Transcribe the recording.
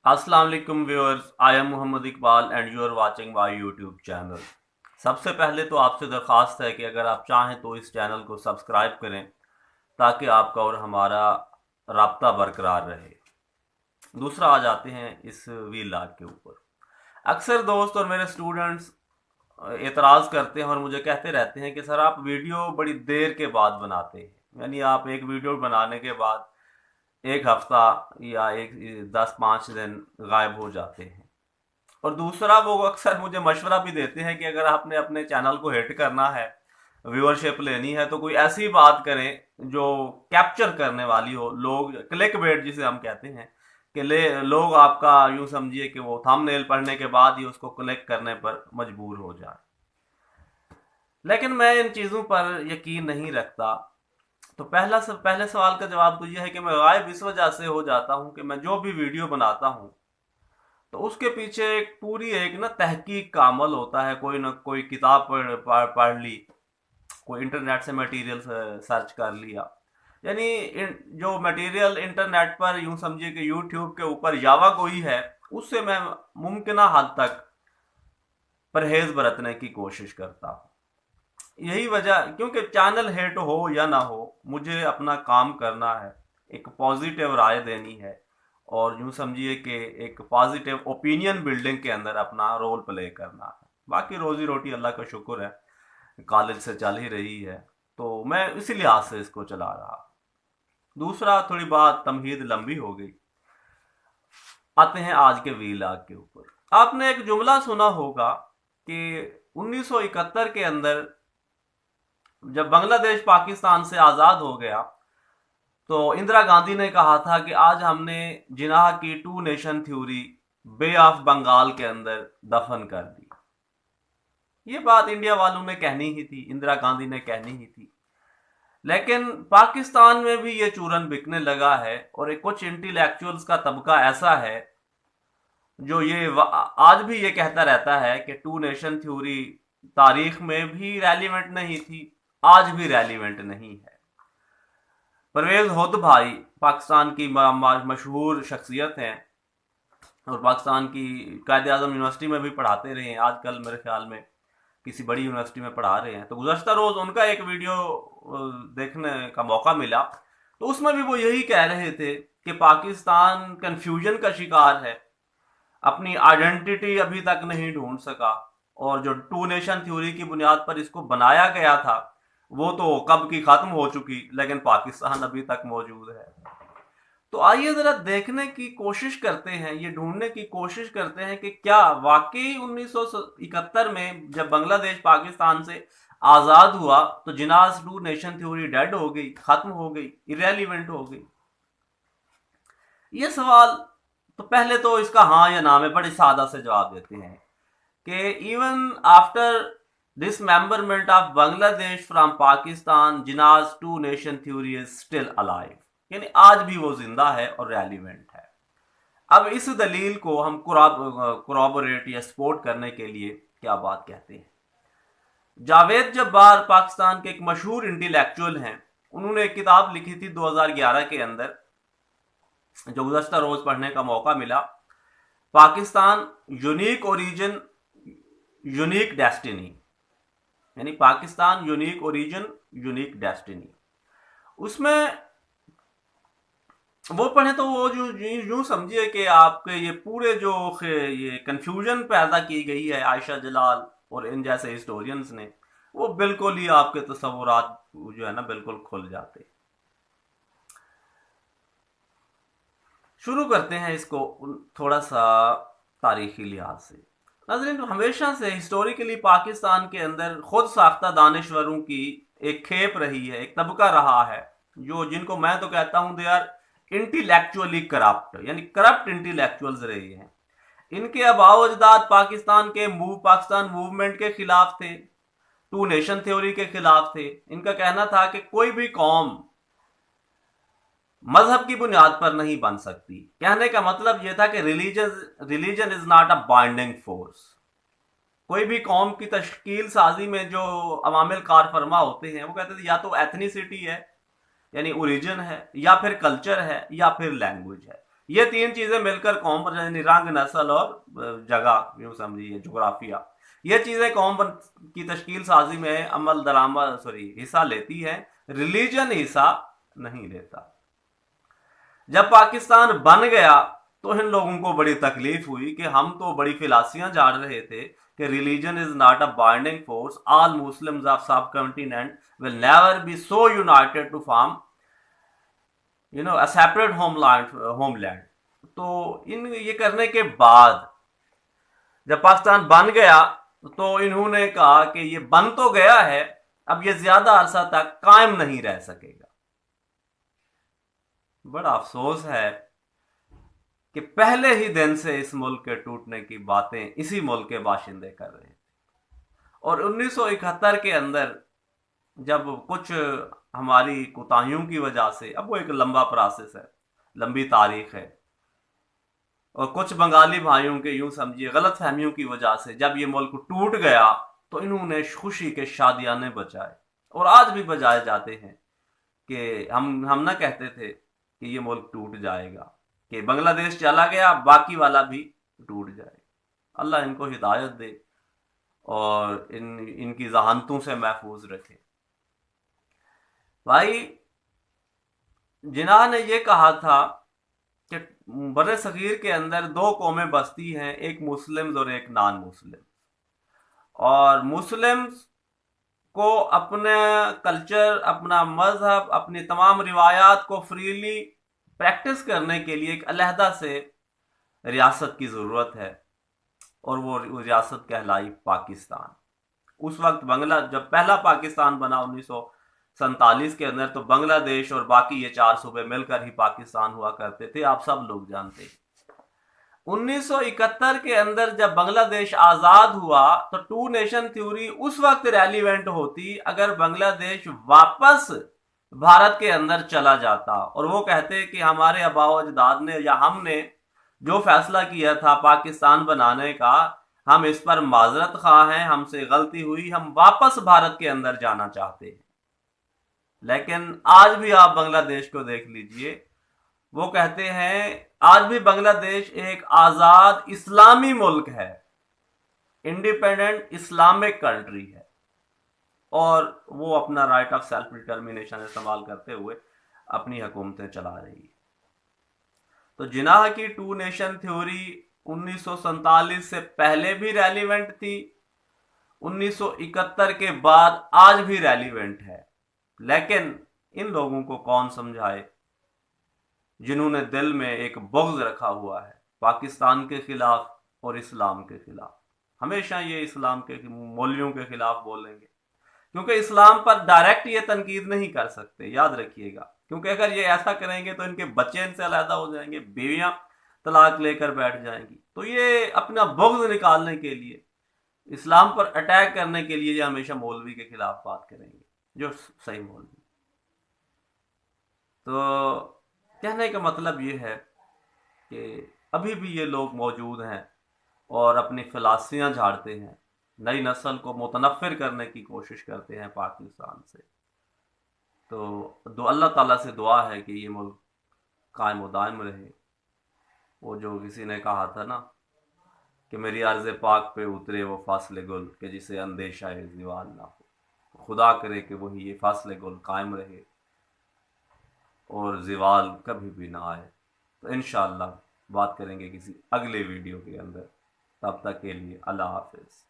अस्सलाम वालेकुम viewers, I am Mohammad Iqbal and you are watching my YouTube channel. सबसे पहले तो आपसे दरख्वास्त है कि अगर आप चाहें तो इस चैनल को सब्सक्राइब करें ताकि आपका और हमारा राब्ता बरकरार रहे। दूसरा आ जाते हैं इस वीलॉग के ऊपर। अक्सर दोस्त और मेरे स्टूडेंट्स एतराज़ करते हैं और मुझे कहते रहते हैं कि सर आप वीडियो बड़ी देर के बाद बनाते हैं, यानी आप एक वीडियो बनाने के बाद एक हफ्ता या एक 10-5 दिन गायब हो जाते हैं। और दूसरा वो अक्सर मुझे मशवरा भी देते हैं कि अगर आपने अपने चैनल को हिट करना है, व्यूअरशिप लेनी है, तो कोई ऐसी बात करें जो कैप्चर करने वाली हो, लोग क्लिक बेट जिसे हम कहते हैं कि लोग आपका यूं समझिए कि वो थंबनेल पढ़ने के बाद ही उसको क्लिक करने पर मजबूर हो जाए। लेकिन मैं इन चीज़ों पर यकीन नहीं रखता। तो पहले सवाल का जवाब तो यह है कि मैं गायब इस वजह से हो जाता हूँ कि मैं जो भी वीडियो बनाता हूँ तो उसके पीछे एक ना तहकीक का अमल होता है। कोई ना कोई किताब पढ़ ली, कोई इंटरनेट से मटेरियल सर्च कर लिया, यानी जो मटेरियल इंटरनेट पर यूं समझिए कि यूट्यूब के ऊपर यावा कोई है, उससे मैं मुमकिन हद तक परहेज बरतने की कोशिश करता हूँ। यही वजह, क्योंकि चैनल हिट हो या ना हो, मुझे अपना काम करना है, एक पॉजिटिव राय देनी है और यूं समझिए कि एक पॉजिटिव ओपिनियन बिल्डिंग के अंदर अपना रोल प्ले करना है। बाकी रोजी रोटी अल्लाह का शुक्र है कॉलेज से चल ही रही है, तो मैं इसी लिहाज से इसको चला रहा। दूसरा, थोड़ी बात तमहीद लंबी हो गई, आते हैं आज के वीलाग के ऊपर। आपने एक जुमला सुना होगा कि 1971 के अंदर जब बांग्लादेश पाकिस्तान से आज़ाद हो गया तो इंदिरा गांधी ने कहा था कि आज हमने जिनाह की two nation theory bay of Bengal के अंदर दफन कर दी। ये बात इंडिया वालों ने कहनी ही थी, इंदिरा गांधी ने कहनी ही थी। लेकिन पाकिस्तान में भी ये चूरन बिकने लगा है और एक कुछ इंटेलेक्चुअल्स का तबका ऐसा है जो आज भी ये कहता रहता है कि टू नेशन थ्योरी तारीख में भी रेलिवेंट नहीं थी, आज भी रेलिवेंट नहीं है। परवेज हुद भाई पाकिस्तान की मशहूर शख्सियत हैं और पाकिस्तान की कायद आज़म यूनिवर्सिटी में भी पढ़ाते रहे हैं, आजकल मेरे ख्याल में किसी बड़ी यूनिवर्सिटी में पढ़ा रहे हैं। तो गुज़श्ता रोज़ उनका एक वीडियो देखने का मौका मिला, तो उसमें भी वो यही कह रहे थे कि पाकिस्तान कन्फ्यूजन का शिकार है, अपनी आइडेंटिटी अभी तक नहीं ढूंढ सका, और जो टू नेशन थ्योरी की बुनियाद पर इसको बनाया गया था वो तो कब की खत्म हो चुकी, लेकिन पाकिस्तान अभी तक मौजूद है। तो आइए जरा देखने की कोशिश करते हैं, ये ढूंढने की कोशिश करते हैं कि क्या वाकई 1971 में जब बांग्लादेश पाकिस्तान से आजाद हुआ तो जिनास टू नेशन थ्योरी डेड हो गई, खत्म हो गई, इरेलीवेंट हो गई। ये सवाल, तो पहले तो इसका हाँ या ना में बड़े सादा से जवाब देते हैं कि even after dismemberment of Bangladesh from Pakistan, Jinnah's two nation theory is still alive, यानी आज भी वो जिंदा है और रेलिवेंट है। अब इस दलील को हम कुराबोरेट या सपोर्ट करने के लिए क्या बात कहते हैं। जावेद जब्बार पाकिस्तान के एक मशहूर इंटेलेक्चुअल हैं, उन्होंने एक किताब लिखी थी 2011 के अंदर, जो गुज़श्ता रोज पढ़ने का मौका मिला, Pakistan unique origin unique destiny, यानी Pakistan unique origin unique destiny. उसमें वो पढ़े तो वो जो यूं समझिए कि आपके ये पूरे जो ये कंफ्यूजन पैदा की गई है आयशा जलाल और इन जैसे हिस्टोरियंस ने, वो बिल्कुल ही आपके तस्वुरात जो है ना बिल्कुल खुल जाते। शुरू करते हैं इसको थोड़ा सा तारीखी लिहाज से। नाज़रीन, हमेशा से हिस्टोरिकली पाकिस्तान के अंदर खुद साख्ता दानिश्वरों की एक खेप रही है, एक तबका रहा है जो जिनको मैं तो कहता हूं दे आर इंटेलेक्चुअली करप्ट, यानी करप्ट इंटेलेक्चुअल्स रहे हैं। इनके अबाव अजदाद पाकिस्तान मूवमेंट के खिलाफ थे, टू नेशन थ्योरी के खिलाफ थे। इनका कहना था कि कोई भी कौम मजहब की बुनियाद पर नहीं बन सकती। कहने का मतलब यह था कि religion is not a binding force. कोई भी कौम की तश्कील साजी में जो अवामिल कार फरमा होते हैं, वो कहते थे या तो एथनिसिटी है यानी ओरिजिन है, या फिर कल्चर है, या फिर लैंग्वेज है। یہ تین چیزیں مل کر قوم پر، یعنی رنگ، نسل اور جگہ، یوں سمجھیے جغرافیہ، یہ چیزیں قوم کی تشکیل سازی میں عمل درآمد حصہ لیتی ہے، ریلیجن حصہ نہیں لیتا۔ جب پاکستان بن گیا تو ان لوگوں کو بڑی تکلیف ہوئی کہ ہم تو بڑی فلاسفیاں جاڑ رہے تھے کہ religion is not a binding force, all Muslims of subcontinent will never be so united to form a separate ہوم لینڈ۔ تو یہ کرنے کے بعد جب پاکستان بن گیا تو انہوں نے کہا کہ یہ بن تو گیا ہے، اب یہ زیادہ عرصہ تک قائم نہیں رہ سکے گا۔ بڑا افسوس ہے کہ پہلے ہی دن سے اس ملک کے ٹوٹنے کی باتیں اسی ملک کے باشندے کر رہے تھے، اور 1971 کے اندر جب کچھ ہماری کوتاہیوں کی وجہ سے، اب وہ ایک لمبا پروسیس ہے، لمبی تاریخ ہے، اور کچھ بنگالی بھائیوں کے یوں سمجھیے غلط فہمیوں کی وجہ سے جب یہ ملک ٹوٹ گیا تو انہوں نے خوشی کے شادیانے بجائے، اور آج بھی بجائے جاتے ہیں کہ ہم نہ کہتے تھے کہ یہ ملک ٹوٹ جائے گا، کہ بنگلہ دیش چلا گیا باقی والا بھی ٹوٹ جائے گا۔ اللہ ان کو ہدایت دے اور ان کی ذہانتوں سے محفوظ رکھے۔ بھائی، جناح نے یہ کہا تھا کہ بر صغیر کے اندر دو قومیں بستی ہیں، ایک مسلمز اور ایک نان مسلم، اور مسلمز کو اپنا کلچر، اپنا مذہب، اپنی تمام روایات کو فریلی پریکٹس کرنے کے لیے ایک علیحدہ سے ریاست کی ضرورت ہے، اور وہ ریاست کہلائی پاکستان۔ اس وقت جب پہلا پاکستان بنا 1947 کے اندر، تو بنگلہ دیش اور باقی یہ 4 صوبے مل کر ہی پاکستان ہوا کرتے تھے، آپ سب لوگ جانتے ہیں۔ 1971 کے اندر جب بنگلہ دیش آزاد ہوا تو 2 نیشن تھیوری اس وقت ریلیونٹ ہوتی اگر بنگلہ دیش واپس بھارت کے اندر چلا جاتا، اور وہ کہتے کہ ہمارے آباء و اجداد نے یا ہم نے جو فیصلہ کیا تھا پاکستان بنانے کا، ہم اس پر معذرت خواہ ہیں، ہم سے غلطی ہوئی، ہم واپس بھارت کے اندر جانا چاہتے ہیں۔ لیکن آج بھی آپ بنگلہ دیش کو دیکھ لیجئے، وہ کہتے ہیں آج بھی بنگلہ دیش ایک آزاد اسلامی ملک ہے، انڈیپینڈنٹ اسلامک کنٹری ہے، اور وہ اپنا رائٹ آف سیلف ڈٹرمینیشن استعمال کرتے ہوئے اپنی حکومتیں چلا رہی ہے۔ تو جناح کی 2 نیشن تھیوری 1947 سے پہلے بھی ریلیونٹ تھی، 1971 کے بعد آج بھی ریلیونٹ ہے، لیکن ان لوگوں کو کون سمجھائے جنہوں نے دل میں ایک بغض رکھا ہوا ہے پاکستان کے خلاف اور اسلام کے خلاف۔ ہمیشہ یہ اسلام کے مولیوں کے خلاف بولیں گے، کیونکہ اسلام پر ڈائریکٹ یہ تنقید نہیں کر سکتے، یاد رکھیے گا، کیونکہ اگر یہ ایسا کریں گے تو ان کے بچے ان سے علیحدہ ہو جائیں گے، بیویاں طلاق لے کر بیٹھ جائیں گی، تو یہ اپنا بغض نکالنے کے لیے، اسلام پر اٹیک کرنے کے لیے یہ ہمیشہ مولوی کے خلاف بات کریں گے، جو صحیح مولوی۔ تو کہنے کا مطلب یہ ہے کہ ابھی بھی یہ لوگ موجود ہیں اور اپنی فلاسفیاں جھاڑتے ہیں، نئی نسل کو متنفر کرنے کی کوشش کرتے ہیں پاکستان سے۔ تو اللہ تعالیٰ سے دعا ہے کہ یہ ملک قائم و دائم رہے۔ وہ جو کسی نے کہا تھا نا کہ میری عرض پاک پہ اترے وہ فصل گل کہ جسے اندیشہ زوال نہ ہو، خدا کرے کہ وہی یہ فصل گل قائم رہے اور زوال کبھی بھی نہ آئے۔ تو انشاءاللہ بات کریں گے کسی اگلے ویڈیو کے اندر، تب تک کے لیے اللہ حافظ۔